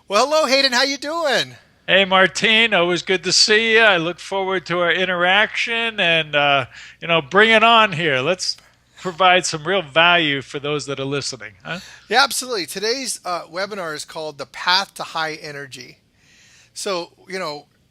Well, hello, Hayden. How you doing? Hey, Martine, always good to see you. I look forward to our interaction and, bring it on here. Let's provide some real value for those that are listening, huh? Yeah, absolutely. Today's webinar is called "The Path to High Energy." So,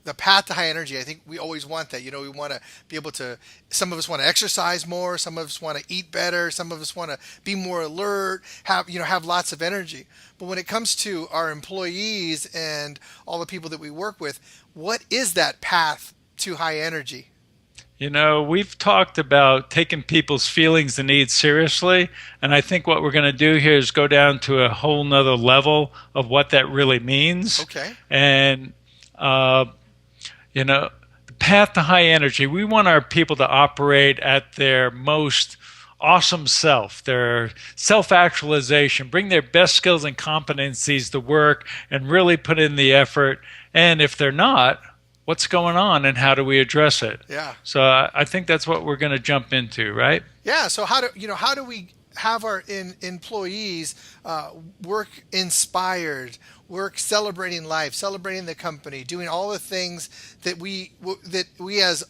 the path to high energy. I think we always want that. We want to be able to. Some of us want to exercise more. Some of us want to eat better. Some of us want to be more alert. Have lots of energy. But when it comes to our employees and all the people that we work with, what is that path to high energy? We've talked about taking people's feelings and needs seriously, and I think what we're going to do here is go down to a whole nother level of what that really means. Okay. And uh, the path to high energy, we want our people to operate at their most awesome self, their self actualization, bring their best skills and competencies to work and really put in the effort. And if they're not, what's going on and how do we address it? Yeah. So I think that's what we're going to jump into, right? Yeah. So how do we have our employees work inspired, work celebrating life, celebrating the company, doing all the things that we as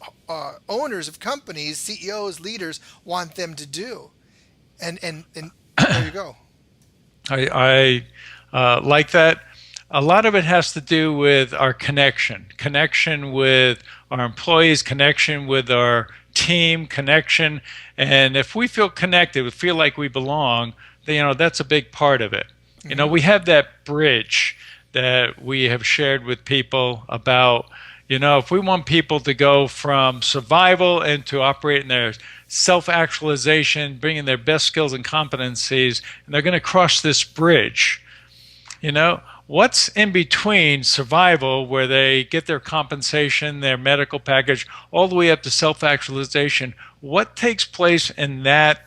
owners of companies, CEOs, leaders want them to do. And there you go. I like that. A lot of it has to do with our connection with our employees, connection with our team, connection. And if we feel connected, we feel like we belong, then, that's a big part of it. Hmm. We have that bridge that we have shared with people about, if we want people to go from survival into operating their self actualization, bringing their best skills and competencies, and they're going to cross this bridge. What's in between survival, where they get their compensation, their medical package, all the way up to self actualization? What takes place in that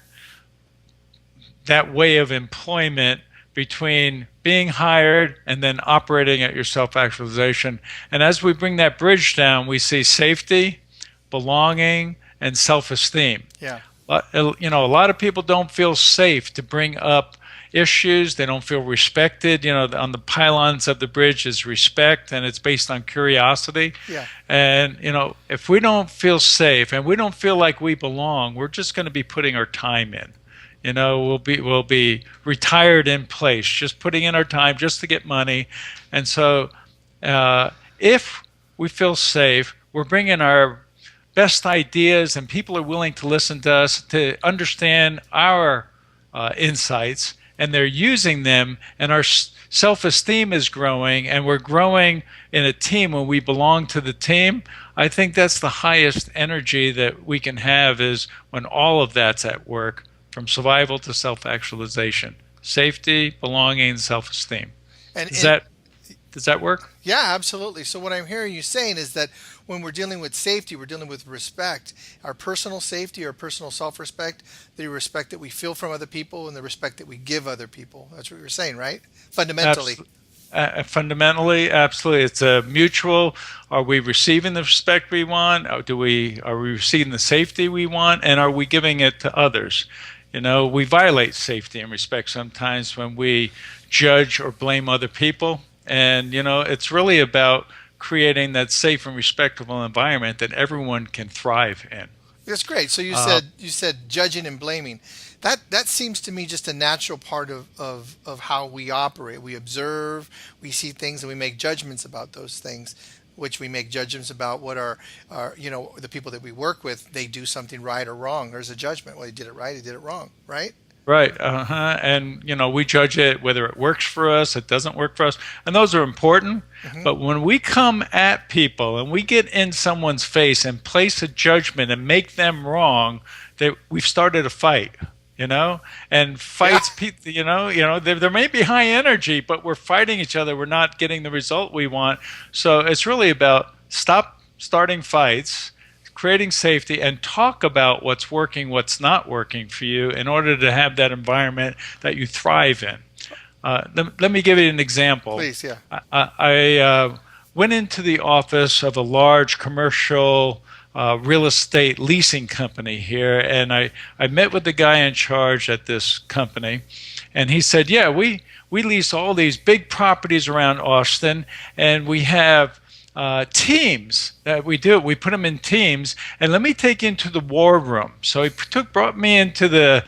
way of employment between being hired and then operating at your self actualization? And as we bring that bridge down, we see safety, belonging, and self esteem. Yeah. A lot of people don't feel safe to bring up issues. They don't feel respected. On the pylons of the bridge is respect, and it's based on curiosity. Yeah. And if we don't feel safe and we don't feel like we belong, we're just going to be putting our time in. We'll be retired in place, just putting in our time just to get money. And so, if we feel safe, we're bringing our best ideas, and people are willing to listen to us to understand our insights, and they're using them, and our self-esteem is growing, and we're growing in a team when we belong to the team. I think that's the highest energy that we can have, is when all of that's at work, from survival to self-actualization, safety, belonging, self-esteem. And Does and that does that work? Yeah, absolutely. So what I'm hearing you saying is that when we're dealing with safety, we're dealing with respect, our personal safety, our personal self-respect, the respect that we feel from other people, and the respect that we give other people. That's what you're saying, right? Fundamentally. Absolutely. Fundamentally, absolutely, it's a mutual. Are we receiving the respect we want? Are we receiving the safety we want? And are we giving it to others? We violate safety and respect sometimes when we judge or blame other people. And it's really about creating that safe and respectable environment that everyone can thrive in. That's great. So you Uh, said judging and blaming. That seems to me just a natural part of how we operate. We observe, we see things, and we make judgments about those things, which we make judgments about what our the people that we work with, they do something right or wrong. There's a judgment. Well, they did it right, they did it wrong, right? Right. And, we judge it whether it works for us, it doesn't work for us. And those are important. Hmm. But when we come at people and we get in someone's face and place a judgment and make them wrong, that we've started a fight. And Yeah. fights, there may be high energy, but we're fighting each other. We're not getting the result we want. So it's really about stop starting fights, creating safety, and talk about what's working, what's not working for you in order to have that environment that you thrive in. Let me give you an example. Please, yeah. I went into the office of a large commercial real estate leasing company here, and I met with the guy in charge at this company, And he said, yeah, we lease all these big properties around Austin, and we have teams that we do. We put them in teams, and let me take you into the war room. So he brought me into the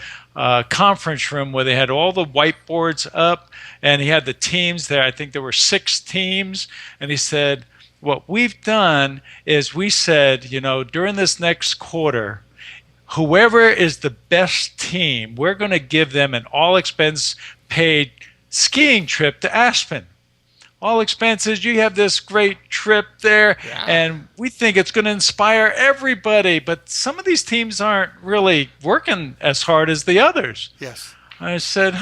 conference room where they had all the whiteboards up, and he had the teams there. I think there were 6 teams, and he said, what we've done is we said, during this next quarter, whoever is the best team, we're going to give them an all expense paid skiing trip to Aspen. All expenses, you have this great trip there, Yeah. and we think it's going to inspire everybody. But some of these teams aren't really working as hard as the others. Yes. I said,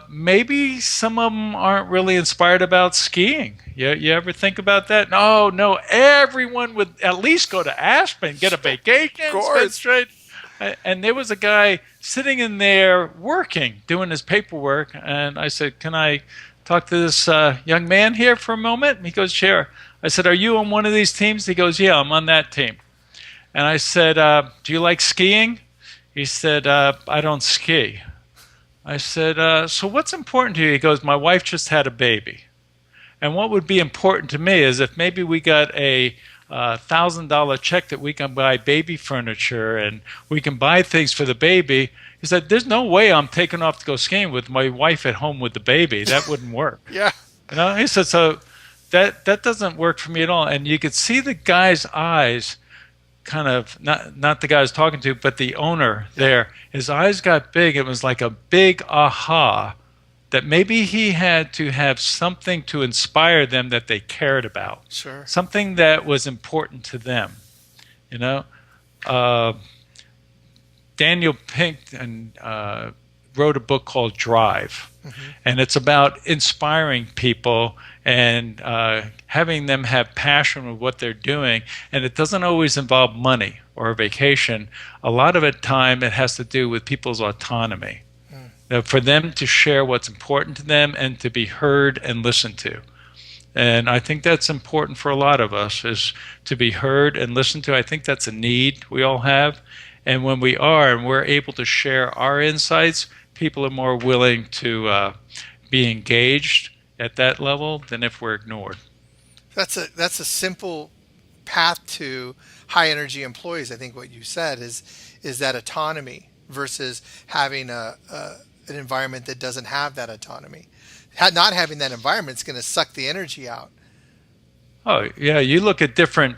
maybe some of them aren't really inspired about skiing. You ever think about that? No, everyone would at least go to Aspen, get a vacation, Of course. spend straight. And there was a guy sitting in there working, doing his paperwork, and I said, can I talk to this young man here for a moment? And he goes, sure. I said, are you on one of these teams? He goes, yeah, I'm on that team. And I said, do you like skiing? He said, I don't ski. I said, so what's important to you? He goes, my wife just had a baby. And what would be important to me is if maybe we got a $1,000 check that we can buy baby furniture and we can buy things for the baby. He said, there's no way I'm taking off to go skiing with my wife at home with the baby. That wouldn't work. Yeah. He said, so that doesn't work for me at all. And you could see the guy's eyes, kind of, not the guy I was talking to, but the owner there. His eyes got big. It was like a big aha that maybe he had to have something to inspire them that they cared about. Sure. Something that was important to them. Daniel Pink wrote a book called Drive. Mm-hmm. And it's about inspiring people and having them have passion with what they're doing. And it doesn't always involve money or a vacation. A lot of it has to do with people's autonomy. For them to share what's important to them and to be heard and listened to. And I think that's important for a lot of us, is to be heard and listened to. I think that's a need we all have. And when we are and we're able to share our insights, people are more willing to be engaged at that level than if we're ignored. That's a simple path to high energy employees. I think what you said is that autonomy versus having an environment that doesn't have that autonomy. Not having that environment is going to suck the energy out. Oh, yeah. You look at different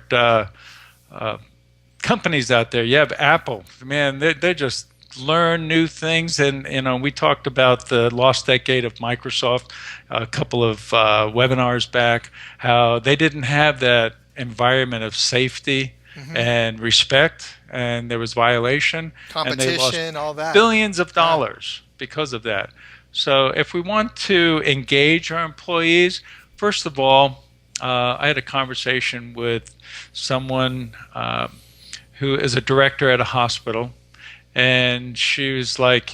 companies out there. You have Apple. Man, they just learn new things. And, we talked about the lost decade of Microsoft a couple of webinars back, how they didn't have that environment of safety and respect, and there was violation. Competition, and they lost all that. Billions of dollars because of that. So if we want to engage our employees, first of all, I had a conversation with someone who is a director at a hospital, and she was like,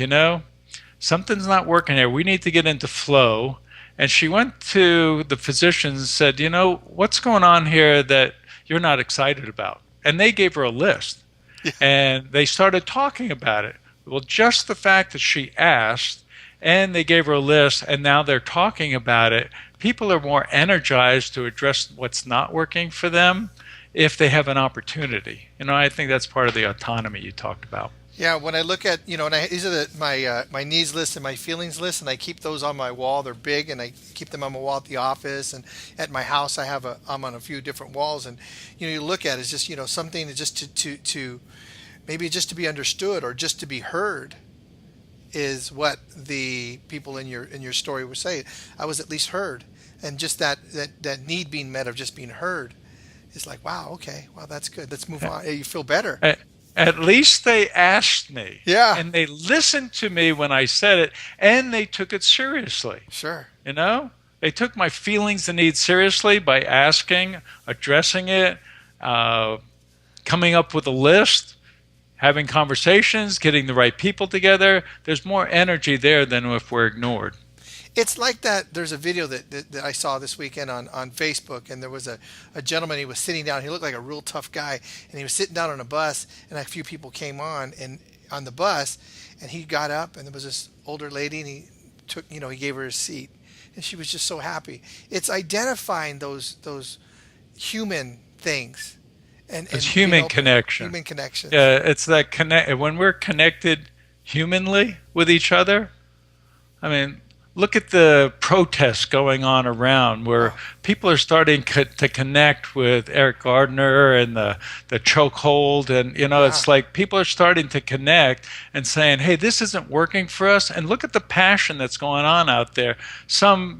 something's not working here. We need to get into flow. And she went to the physicians and said, what's going on here that you're not excited about? And they gave her a list. Yeah. And they started talking about it. Well, just the fact that she asked and they gave her a list and now they're talking about it, people are more energized to address what's not working for them if they have an opportunity. I think that's part of the autonomy you talked about. Yeah, when I look at, these are my needs list and my feelings list, and I keep those on my wall. They're big, and I keep them on my wall at the office, and at my house I'm on a few different walls, and you look at it, it's just something just to maybe just to be understood or just to be heard is what the people in your story were saying. I was at least heard, and just that need being met of just being heard is like, wow, okay, well, that's good. Let's move on. You feel better. At least they asked me. Yeah. And they listened to me when I said it, and they took it seriously. Sure. They took my feelings and needs seriously by asking, addressing it, coming up with a list, having conversations, getting the right people together. There's more energy there than if we're ignored. It's like that. There's a video that I saw this weekend on Facebook, and there was a gentleman. He was sitting down. He looked like a real tough guy, and he was sitting down on a bus, and a few people came on the bus, And he got up, and there was this older lady, and he gave her a seat, and she was just so happy. It's identifying those human things, It's and being human open, connection. human connections. Yeah, it's that connect when we're connected humanly with each other. I mean, look at the protests going on around where Oh, people are starting to connect with Eric Gardner and the chokehold. And, yeah. it's like people are starting to connect and saying, hey, this isn't working for us. And look at the passion that's going on out there. Some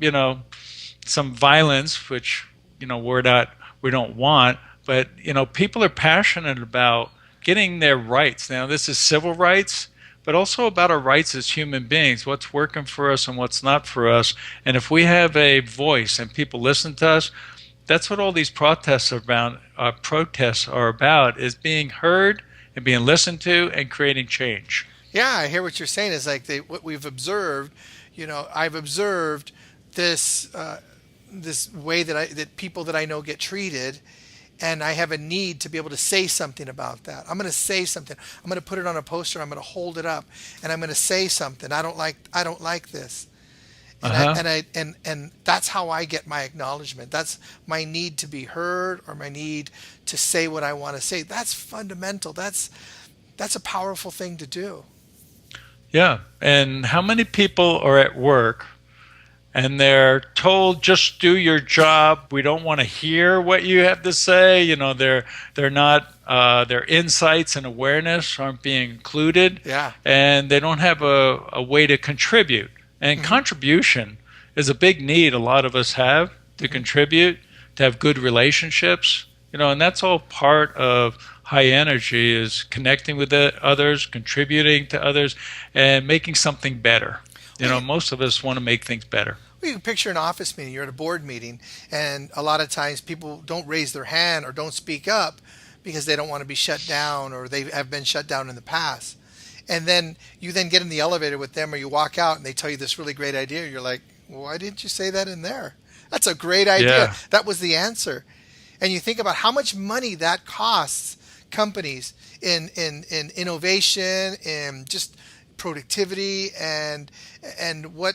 violence, which, we don't want, but, people are passionate about getting their rights. Now, this is civil rights, but also about our rights as human beings, what's working for us and what's not for us. And if we have a voice and people listen to us, that's what all these protests are about. Protests are about is being heard and being listened to and creating change. Yeah, I hear what you're saying. Is like what we've observed. I've observed this this way that people that I know get treated, and I have a need to be able to say something about that. I'm going to say something. I'm going to put it on a poster. I'm going to hold it up, and I'm going to say something. I don't like this, Uh and I huh. and I and that's how I get my acknowledgement. That's my need to be heard, or my need to say what I want to say. That's fundamental. That's a powerful thing to do. Yeah. And how many people are at work and they're told just do your job. We don't want to hear what you have to say. They're not their insights and awareness aren't being included, Yeah. and they don't have a way to contribute. And Hmm. contribution is a big need a lot of us have to Hmm. contribute, to have good relationships. And that's all part of high energy is connecting with the others, contributing to others, and making something better. Well, Most of us want to make things better. you can picture an office meeting. You're at a board meeting, and a lot of times people don't raise their hand or don't speak up because they don't want to be shut down, or they have been shut down in the past. And then you then get in the elevator with them, or you walk out and they tell you this really great idea. You're like, why didn't you say that in there? That's a great idea. Yeah. That was the answer. And you think about how much money that costs companies in innovation and just productivity, and what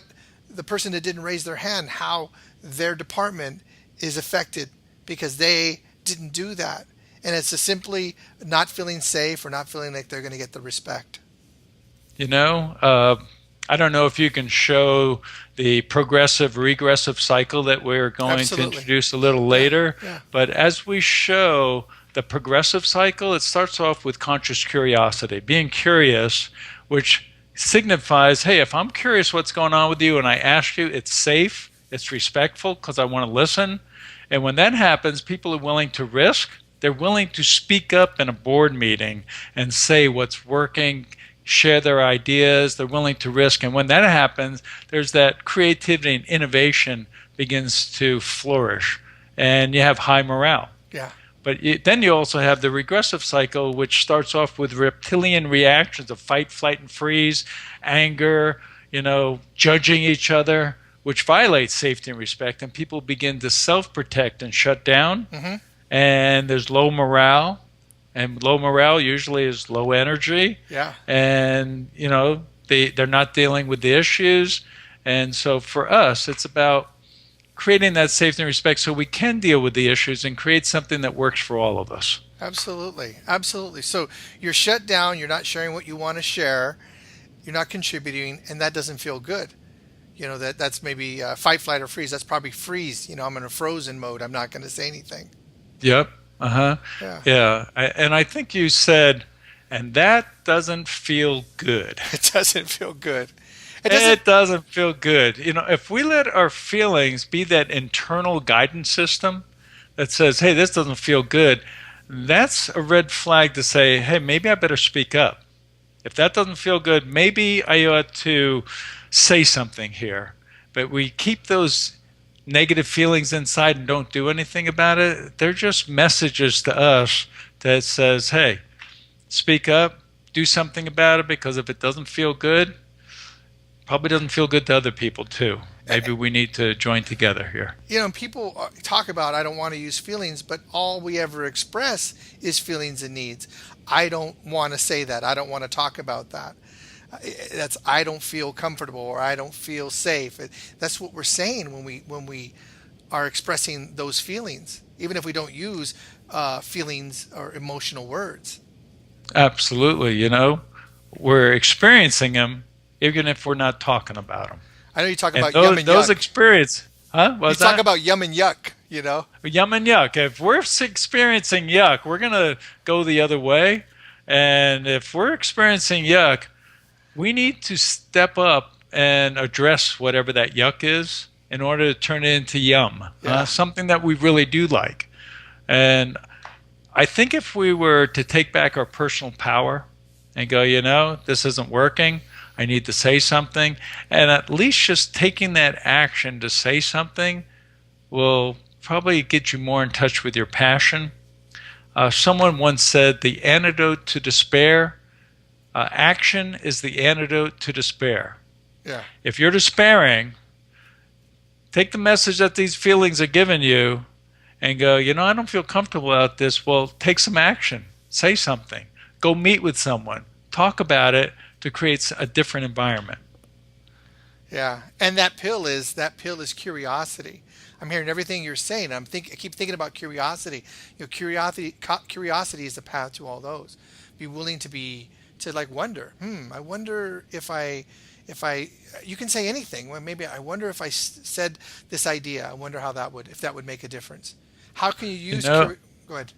the person that didn't raise their hand, how their department is affected because they didn't do that. And it's a simply not feeling safe or not feeling like they're going to get the respect. You know, uh, I don't know if you can show the progressive regressive cycle that we're going to Absolutely. introduce a little Yeah. later. Yeah. But as we show the progressive cycle, it starts off with conscious curiosity, being curious, which signifies, hey, if I'm curious what's going on with you and I ask you, it's safe, it's respectful because I want to listen. And when that happens, people are willing to risk. They're willing to speak up in a board meeting and say what's working, share their ideas. They're willing to risk. And when that happens, there's that creativity and innovation begins to flourish. And you have high morale. Yeah. But then you also have the regressive cycle, which starts off with reptilian reactions of fight, flight, and freeze, anger, judging each other, which violates safety and respect. And people begin to self protect and shut down. Hmm. And there's low morale. And low morale usually is low energy. Yeah. And, they're not dealing with the issues. And so for us, it's about creating that safety and respect so we can deal with the issues and create something that works for all of us. Absolutely. Absolutely. So you're shut down. You're not sharing what you want to share. You're not contributing, and that doesn't feel good. That's maybe fight, flight, or freeze. That's probably freeze. I'm in a frozen mode. I'm not going to say anything. Yep. Uh huh. Yeah. Yeah. And I think you said, and that doesn't feel good. It doesn't feel good. It doesn't. It doesn't feel good. If we let our feelings be that internal guidance system that says, hey, this doesn't feel good, that's a red flag to say, hey, maybe I better speak up. If that doesn't feel good, maybe I ought to say something here. But we keep those negative feelings inside and don't do anything about it. They're just messages to us that says, hey, speak up, do something about it, because if it doesn't feel good, probably doesn't feel good to other people too. Maybe we need to join together here. People talk about, I don't want to use feelings, but all we ever express is feelings and needs. I don't want to say that. I don't want to talk about that. That's I don't feel comfortable or I don't feel safe. That's what we're saying when we are expressing those feelings, even if we don't use feelings or emotional words. Absolutely. We're experiencing them even if we're not talking about them. I know you talk And about yum and those yuck. experience, huh? What You was talk that? about yum and yuck. You know. Yum and yuck. If we're experiencing yuck, we're going to go the other way. And if we're experiencing yuck, we need to step up and address whatever that yuck is in order to turn it into yum, Yeah. something that we really do like. And I think if we were to take back our personal power and go, this isn't working, I need to say something, and at least just taking that action to say something will probably get you more in touch with your passion. Someone once said the antidote to despair, action is the antidote to despair. Yeah. If you're despairing, take the message that these feelings are giving you and go, I don't feel comfortable about this. Well, take some action. Say something. Go meet with someone. Talk about it to create a different environment. Yeah. And that pill is curiosity. I'm hearing everything you're saying. I keep thinking about curiosity. Curiosity is the path to all those. Be willing to like wonder. I wonder if I you can say anything. Well, maybe I wonder if I said this idea. I wonder if that would make a difference. How can you You use know, Go ahead.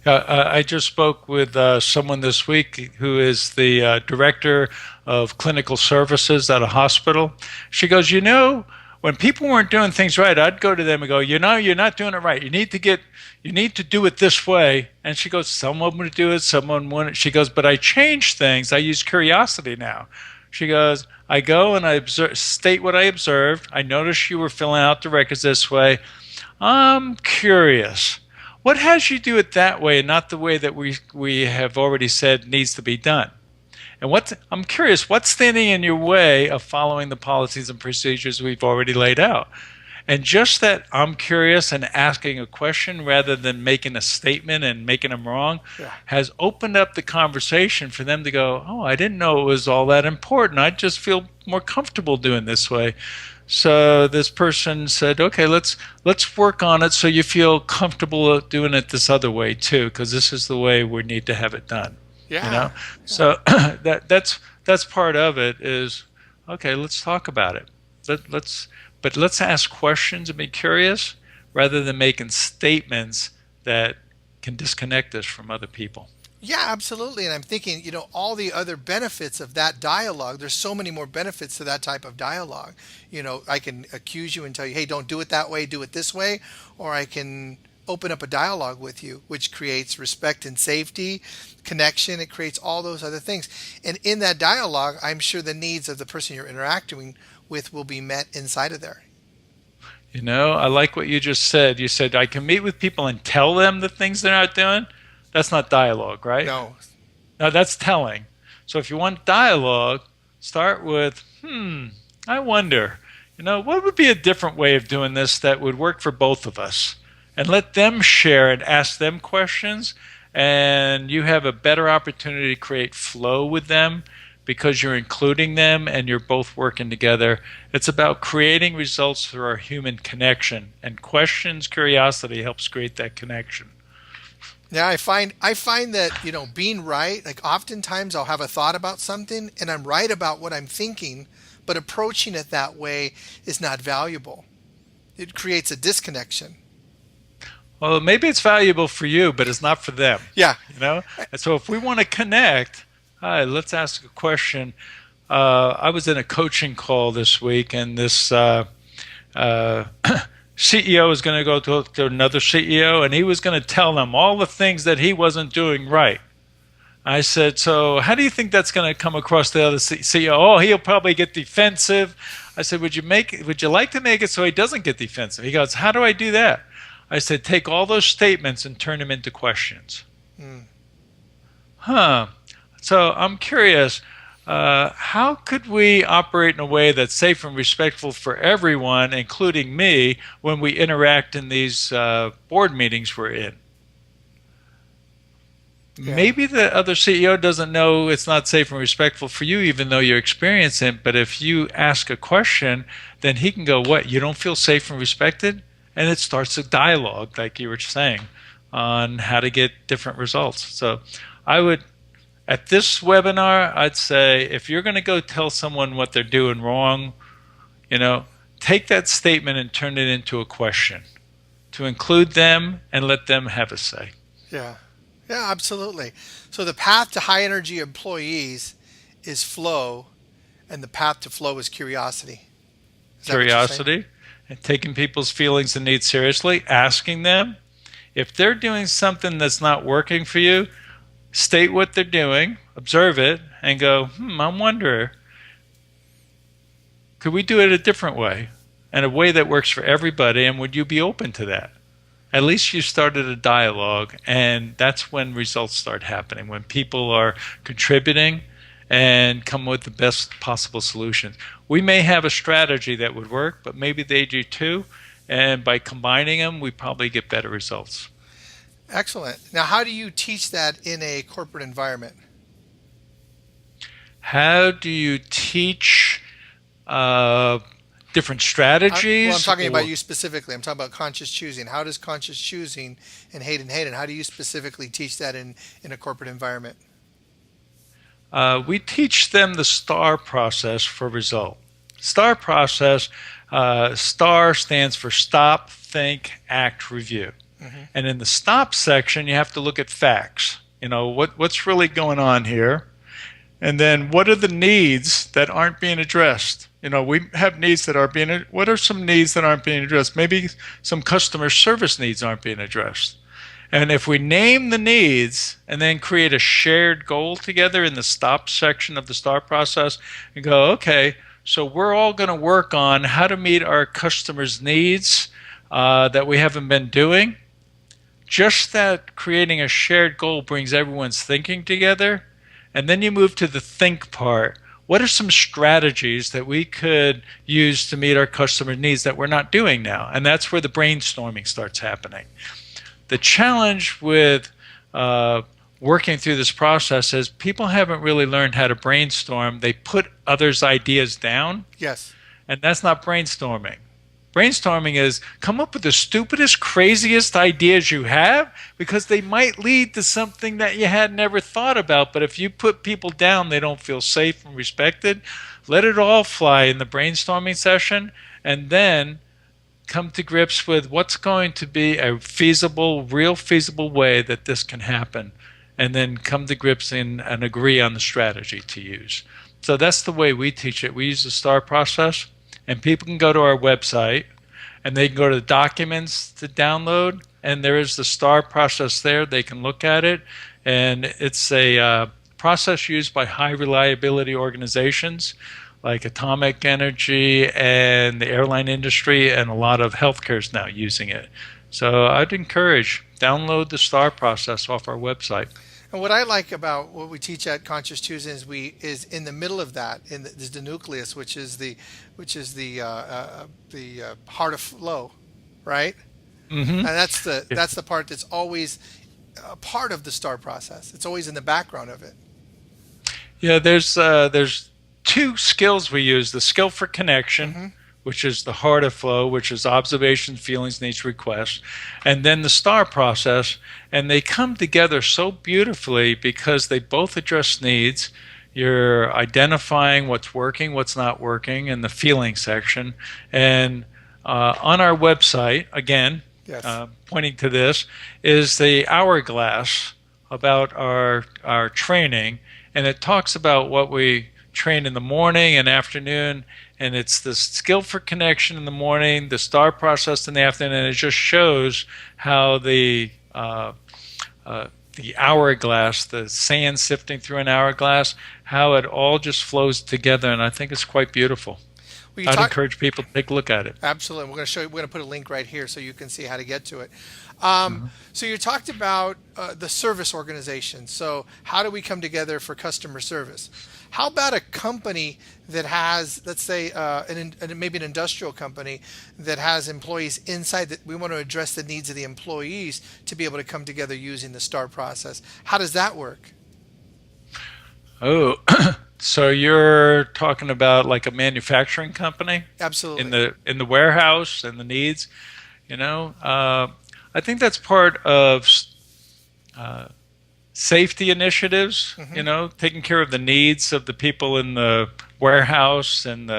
I just spoke with someone this week who is the director of clinical services at a hospital. She goes, when people weren't doing things right, I'd go to them and go, you're not doing it right. You need to do it this way. And she goes, someone would do it, someone wouldn't. She goes, but I changed things. I use curiosity now. She goes, I go and state what I observed. I noticed you were filling out the records this way. I'm curious. What has you do it that way and not the way that we have already said needs to be done? And I'm curious, what's standing in your way of following the policies and procedures we've already laid out? And just that I'm curious and asking a question rather than making a statement and making them wrong Yeah. has opened up the conversation for them to go, oh, I didn't know it was all that important. I just feel more comfortable doing this way. So this person said, okay, let's work on it so you feel comfortable doing it this other way too, because this is the way we need to have it done. Yeah. So that's part of it is, okay, let's talk about it. Let's ask questions and be curious rather than making statements that can disconnect us from other people. Yeah, absolutely. And I'm thinking, all the other benefits of that dialogue, there's so many more benefits to that type of dialogue. I can accuse you and tell you, hey, don't do it that way, do it this way. Or I can open up a dialogue with you, which creates respect and safety, connection. It creates all those other things. And in that dialogue, I'm sure the needs of the person you're interacting with will be met inside of there. I like what you just said. You said, I can meet with people and tell them the things they're not doing. That's not dialogue, right? No. No, that's telling. So if you want dialogue, start with, I wonder, what would be a different way of doing this that would work for both of us? And let them share and ask them questions, and you have a better opportunity to create flow with them because you're including them and you're both working together. It's about creating results through our human connection, and questions, curiosity helps create that connection. Yeah, I find that, being right, like oftentimes I'll have a thought about something and I'm right about what I'm thinking, but approaching it that way is not valuable. It creates a disconnection. Well, maybe it's valuable for you, but it's not for them. Yeah. And so if we want to connect, let's ask a question. I was in a coaching call this week, and this CEO is going to go to another CEO, and he was going to tell them all the things that he wasn't doing right. I said, so how do you think that's going to come across the other CEO? Oh, he'll probably get defensive. I said, would you like to make it so he doesn't get defensive? He goes, how do I do that? I said, take all those statements and turn them into questions. Mm. So I'm curious, how could we operate in a way that's safe and respectful for everyone, including me, when we interact in these board meetings we're in? Yeah. Maybe the other CEO doesn't know it's not safe and respectful for you, even though you experience it. But if you ask a question, then he can go, "What? You don't feel safe and respected?" And it starts a dialogue, like you were saying, on how to get different results. So I would, at this webinar, I'd say if you're going to go tell someone what they're doing wrong, you know, take that statement and turn it into a question to include them and let them have a say. Yeah. Yeah, absolutely. So the path to high energy employees is flow, and the path to flow is curiosity. Is that what you're saying? Curiosity and taking people's feelings and needs seriously, asking them if they're doing something that's not working for you, state what they're doing, observe it, and go, I wonder, could we do it a different way? And a way that works for everybody, and would you be open to that? At least you started a dialogue, and that's when results start happening, when people are contributing and come with the best possible solutions. We may have a strategy that would work, but maybe they do too, and by combining them, we probably get better results. Excellent. Now, how do you teach that in a corporate environment? How do you teach different Well, I'm strategies? talking about Or you specifically. I'm talking about conscious choosing. How does conscious choosing and Hayden, how do you specifically teach that in a corporate environment? we teach them the STAR process for result. STAR process, STAR stands for stop, think, act, review. Hmm. And in the stop section, you have to look at facts. What's really going on here? And then what are the needs that aren't being addressed? We have needs that are being, what are some needs that aren't being addressed? Maybe some customer service needs aren't being addressed. And if we name the needs and then create a shared goal together in the stop section of the STAR process and go, okay, so we're all going to work on how to meet our customers' needs that we haven't been doing. Just that creating a shared goal brings everyone's thinking together. And then you move to the think part. What are some strategies that we could use to meet our customer needs that we're not doing now? And that's where the brainstorming starts happening. The challenge with working through this process is people haven't really learned how to brainstorm. They put others' ideas down, Yes. and that's not brainstorming. Brainstorming is come up with the stupidest, craziest ideas you have because they might lead to something that you had never thought about. But if you put people down, they don't feel safe and respected. Let it all fly in the brainstorming session, and then come to grips with what's going to be a feasible, real feasible way that this can happen, and then come to grips and agree on the strategy to use. So that's the way we teach it. We use the STAR process, and people can go to our website, and they can go to the documents to download, and there is the STAR process there. They can look at it, and it's a process used by high reliability organizations like atomic energy and the airline industry, and a lot of healthcare is now using it. So I'd encourage download the STAR process off our website. And what I like about what we teach at Conscious Tuesday is in the middle of that is the nucleus, which is the heart of flow, right? And Mm-hmm. that's the part that's always a part of the STAR process. It's always in the background of it. Yeah, there's two skills we use: the skill for connection, Hmm. which is the heart of flow, which is observations, feelings, needs, requests, and then the STAR process. And they come together so beautifully because they both address needs. You're identifying what's working, what's not working in the feeling section. And on our website, again, Yes. pointing to this, is the hourglass about our training. And it talks about what we train in the morning and afternoon, and it's the skill for connection in the morning, the STAR process in the afternoon, and it just shows how the hourglass, the sand sifting through an hourglass, how it all just flows together, and I think it's quite beautiful. Well, you I'd talk encourage people to take a look at it. absolutely. We're going to show you. We're going to put a link right here so you can see how to get to it. Uh-huh. So you talked about the service organization. So how do we come together for customer service? How about a company that has, let's say, maybe an industrial company that has employees inside that we want to address the needs of the employees to be able to come together using the STAR process? How does that work? Oh, so you're talking about like a manufacturing company Absolutely. in the warehouse and the needs, you know? I think that's part of uh, safety initiatives, Hmm. taking care of the needs of the people in the warehouse and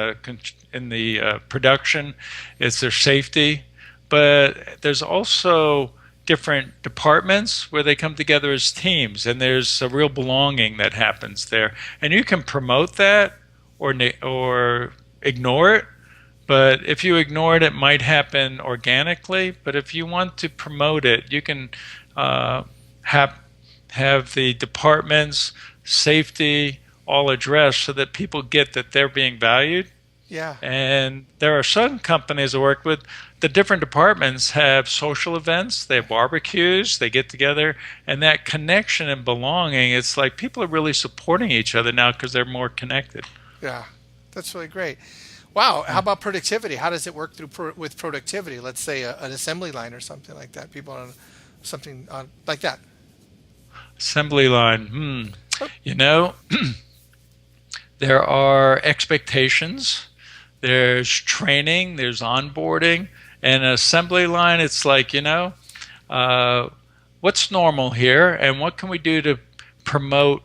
in the production. It's their safety, but there's also different departments where they come together as teams, and there's a real belonging that happens there. And you can promote that or ignore it. But if you ignore it, it might happen organically. But if you want to promote it, you can uh, have the departments, safety, all addressed so that people get that they're being valued. Yeah. And there are some companies I work with, the different departments have social events, they have barbecues, they get together, and that connection and belonging, it's like people are really supporting each other now because they're more connected. Yeah. That's really great. Wow. How Yeah. about productivity? How does it work with productivity? Let's say an assembly line or something like that. People on something like that. Assembly line, Oh, you know, there are expectations, there's training, there's onboarding, and an assembly line, it's like, uh, what's normal here and what can we do to promote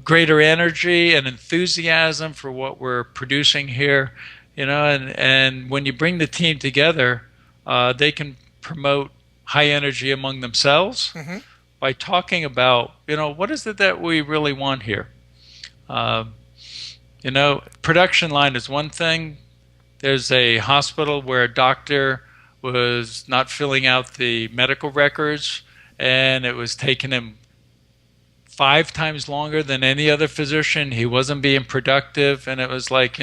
greater energy and enthusiasm for what we're producing here, and when you bring the team together, they can promote high energy among themselves hmm. by talking about, what is it that we really want here. Um, Production line is one thing. There's a hospital where a doctor was not filling out the medical records, and it was taking him 5 times longer than any other physician. He wasn't being productive, and it was like,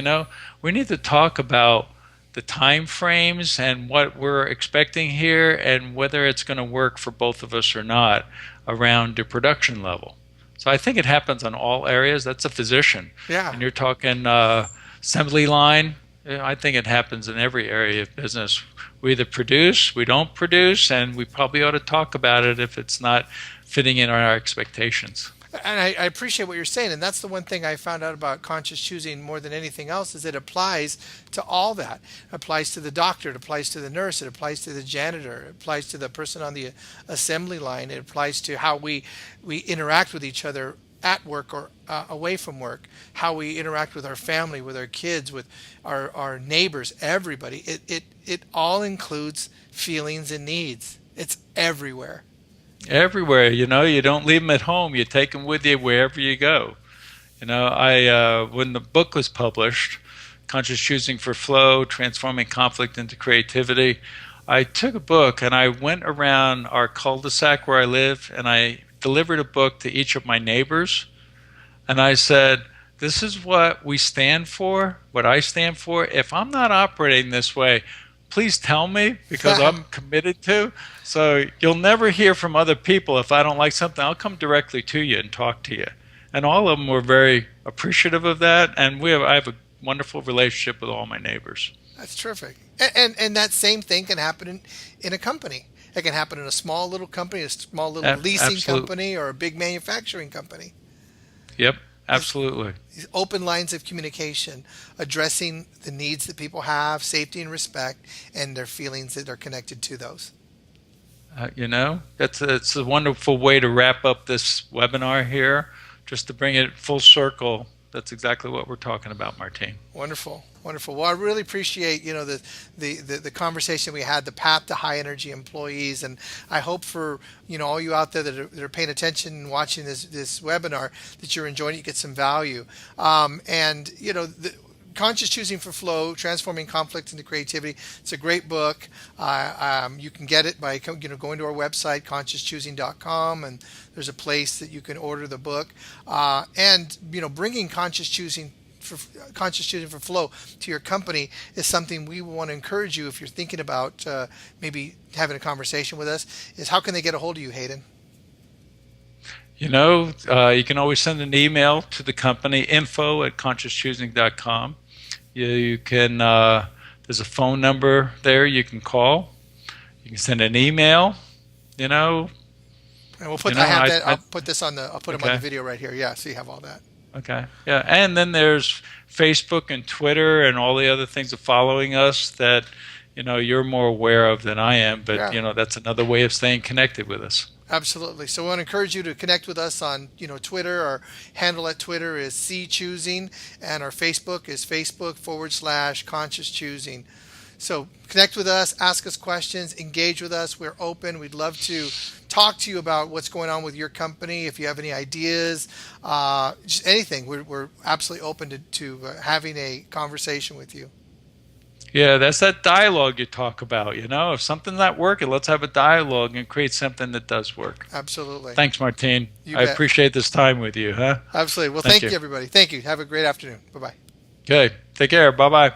we need to talk about the time frames and what we're expecting here and whether it's going to work for both of us or not around the production level. So I think it happens on all areas. That's a physician. Yeah. And you're talking assembly line. I think it happens in every area of business. We either produce, we don't produce, and we probably ought to talk about it if it's not fitting in our expectations. And I appreciate what you're saying, and that's the one thing I found out about conscious choosing more than anything else is it applies to all that. It applies to the doctor, it applies to the nurse, it applies to the janitor, it applies to the person on the assembly line, it applies to how we interact with each other at work or away from work, how we interact with our family, with our kids, with our neighbors, everybody. It all includes feelings and needs. It's everywhere. Everywhere, you don't leave them at home. You take them with you wherever you go. I when the book was published, Conscious Choosing for Flow, Transforming Conflict into Creativity, I took a book and I went around our cul-de-sac where I live and I delivered a book to each of my neighbors. And I said, this is what we stand for, what I stand for. If I'm not operating this way, please tell me because I'm committed to. So you'll never hear from other people. If I don't like something, I'll come directly to you and talk to you. And all of them were very appreciative of that. And I have a wonderful relationship with all my neighbors. That's terrific. And that same thing can happen in a company. It can happen in a small little company, a small little leasing Absolutely. company, or a big manufacturing company. Yep, These absolutely. these open lines of communication, addressing the needs that people have, safety and respect, and their feelings that are connected to those. It's a wonderful way to wrap up this webinar here, just to bring it full circle. That's exactly what we're talking about, Martine. Wonderful, wonderful. Well, I really appreciate the conversation we had, the path to high energy employees, and I hope for all you out there that are paying attention and watching this webinar that you're enjoying it, you get some value. And Conscious Choosing for Flow, Transforming Conflict into Creativity. It's a great book. You can get it by going to our website, consciouschoosing.com, and there's a place that you can order the book. And bringing Conscious Choosing for conscious choosing for flow to your company is something we want to encourage you if you're thinking about maybe having a conversation with us. Is how can they get a hold of you, Hayden? You can always send an email to the company, info@consciouschoosing.com. You can, there's a phone number there you can call. You can send an email, you know. And we'll put, I'll put this on I'll put them on the video right here. Yeah, so you have all that. Okay. Yeah. And then there's Facebook and Twitter and all the other things of following us that, you're more aware of than I am. But, that's another way of staying connected with us. Absolutely. So I want to encourage you to connect with us on, Twitter. Our handle at Twitter is cchoosing, and our Facebook is Facebook/conscious choosing. So connect with us, ask us questions, engage with us. We're open. We'd love to talk to you about what's going on with your company. If you have any ideas, just anything, we're absolutely open to having a conversation with you. Yeah, that's that dialogue you talk about. If something's not working, let's have a dialogue and create something that does work. Absolutely. Thanks, Martine. I appreciate this time with you. Absolutely. Well, thank you, everybody. Thank you. Have a great afternoon. Bye-bye. Okay. Take care. Bye-bye.